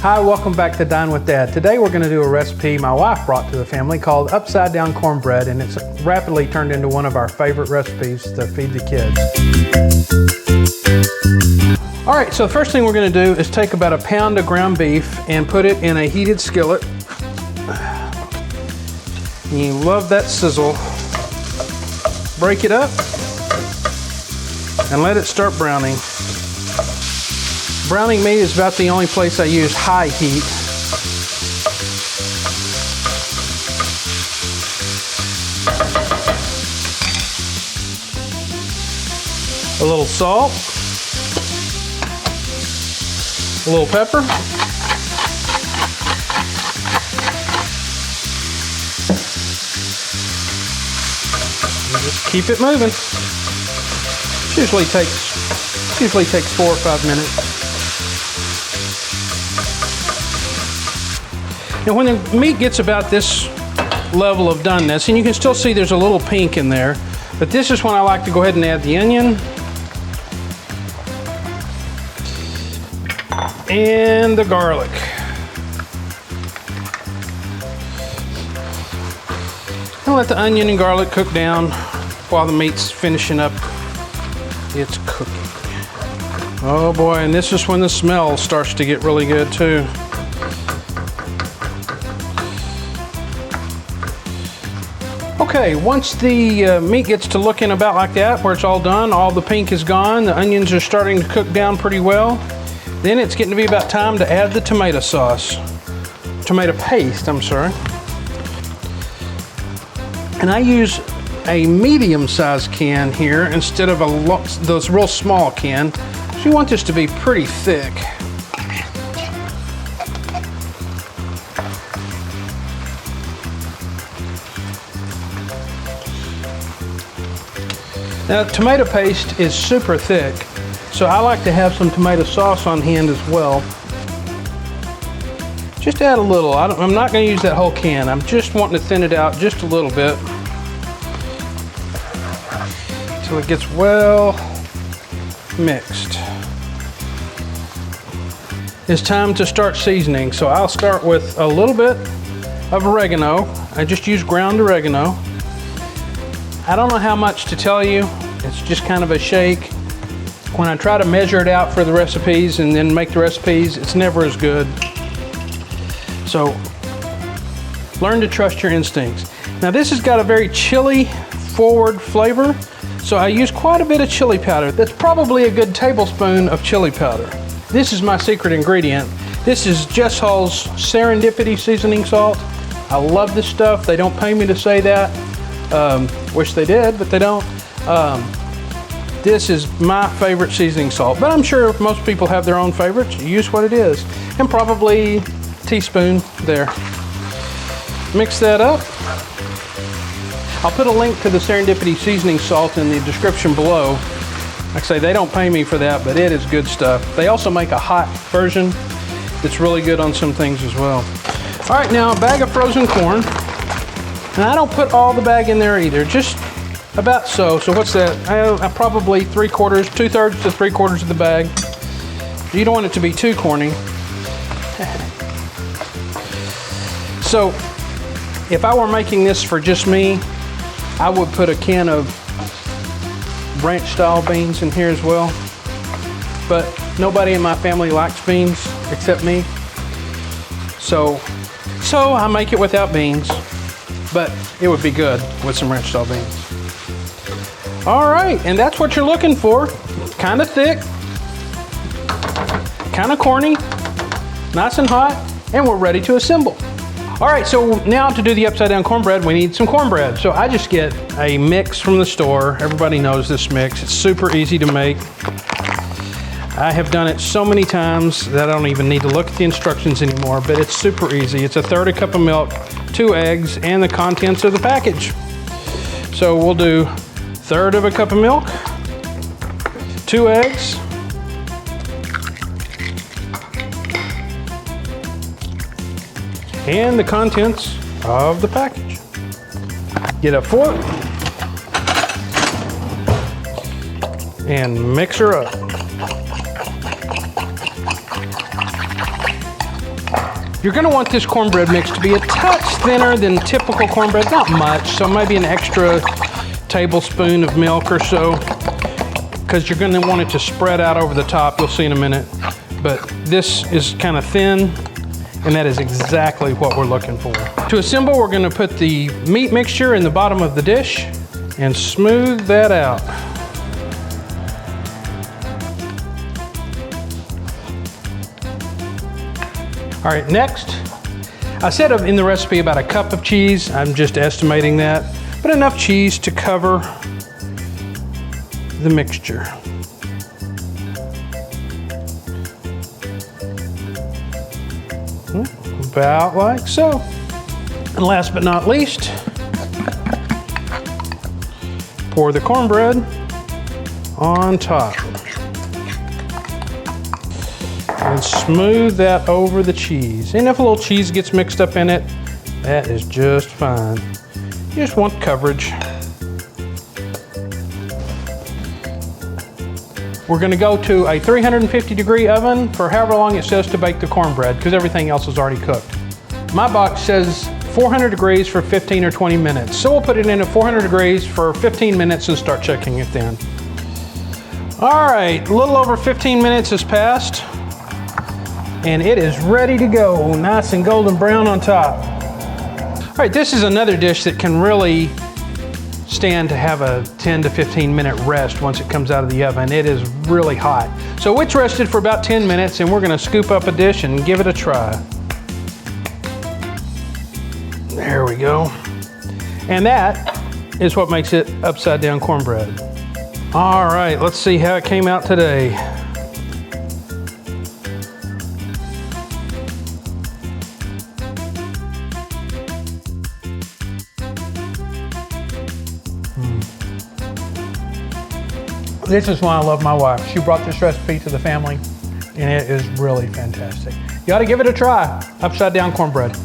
Hi, welcome back to Dine with Dad. Today we're going to do a recipe my wife brought to the family called upside down cornbread, and it's rapidly turned into one of our favorite recipes to feed the kids. All right, so the first thing we're going to do is take about a pound of ground beef and put it in a heated skillet. You love that sizzle. Break it up and let it start browning. Browning meat is about the only place I use high heat. A little salt, a little pepper, and just keep it moving. Usually takes 4 or 5 minutes. Now when the meat gets about this level of doneness, and you can still see there's a little pink in there, but this is when I like to go ahead and add the onion and the garlic. And let the onion and garlic cook down while the meat's finishing up its cooking. Oh boy, and this is when the smell starts to get really good too. Okay, once the meat gets to looking about like that, where it's all done, all the pink is gone, the onions are starting to cook down pretty well, then it's getting to be about time to add the tomato paste, I'm sorry. And I use a medium-sized can here instead of those real small can. So you want this to be pretty thick. Now, tomato paste is super thick, so I like to have some tomato sauce on hand as well. Just add a little. I'm not going to use that whole can. I'm just wanting to thin it out just a little bit until it gets well mixed. It's time to start seasoning, so I'll start with a little bit of oregano. I just use ground oregano. I don't know how much to tell you. It's just kind of a shake. When I try to measure it out for the recipes and then make the recipes, it's never as good. So learn to trust your instincts. Now this has got a very chili forward flavor, so I use quite a bit of chili powder. That's probably a good tablespoon of chili powder. This is my secret ingredient. This is Jess Hall's Serendipity seasoning salt. I love this stuff. They don't pay me to say that. Wish they did, but they don't. This is my favorite seasoning salt, but I'm sure most people have their own favorites. You use what it is. And probably a teaspoon there. Mix that up. I'll put a link to the Serendipity seasoning salt in the description below. Like I say, they don't pay me for that, but it is good stuff. They also make a hot version that's really good on some things as well. All right, now a bag of frozen corn. And I don't put all the bag in there either, just about so. So what's that? I probably 2/3 to 3/4 of the bag. You don't want it to be too corny. So if I were making this for just me, I would put a can of ranch style beans in here as well. But nobody in my family likes beans except me. So I make it without beans. But it would be good with some ranch style beans. All right, and that's what you're looking for. Kind of thick, kind of corny, nice and hot, and we're ready to assemble. All right, so now to do the upside down cornbread, we need some cornbread. So I just get a mix from the store. Everybody knows this mix. It's super easy to make. I have done it so many times that I don't even need to look at the instructions anymore, but it's super easy. It's 1/3 cup of milk, 2 eggs, and the contents of the package. So we'll do 1/3 cup of milk, 2 eggs, and the contents of the package. Get a fork and mix her up. You're gonna want this cornbread mix to be a touch thinner than typical cornbread, not much, so maybe an extra tablespoon of milk or so, because you're gonna want it to spread out over the top, you'll see in a minute. But this is kind of thin, and that is exactly what we're looking for. To assemble, we're gonna put the meat mixture in the bottom of the dish and smooth that out. All right, next, I said in the recipe about a cup of cheese. I'm just estimating that, but enough cheese to cover the mixture. About like so. And last but not least, pour the cornbread on top. And smooth that over the cheese. And if a little cheese gets mixed up in it, that is just fine. You just want coverage. We're gonna go to a 350-degree oven for however long it says to bake the cornbread, because everything else is already cooked. My box says 400 degrees for 15 or 20 minutes. So we'll put it in at 400 degrees for 15 minutes and start checking it then. All right, a little over 15 minutes has passed, and it is ready to go, nice and golden brown on top. All right, this is another dish that can really stand to have a 10 to 15 minute rest once it comes out of the oven. It is really hot. So it's rested for about 10 minutes, and we're gonna scoop up a dish and give it a try. There we go. And that is what makes it upside down cornbread. All right, let's see how it came out today. This is why I love my wife. She brought this recipe to the family, and it is really fantastic. You ought to give it a try, upside down cornbread.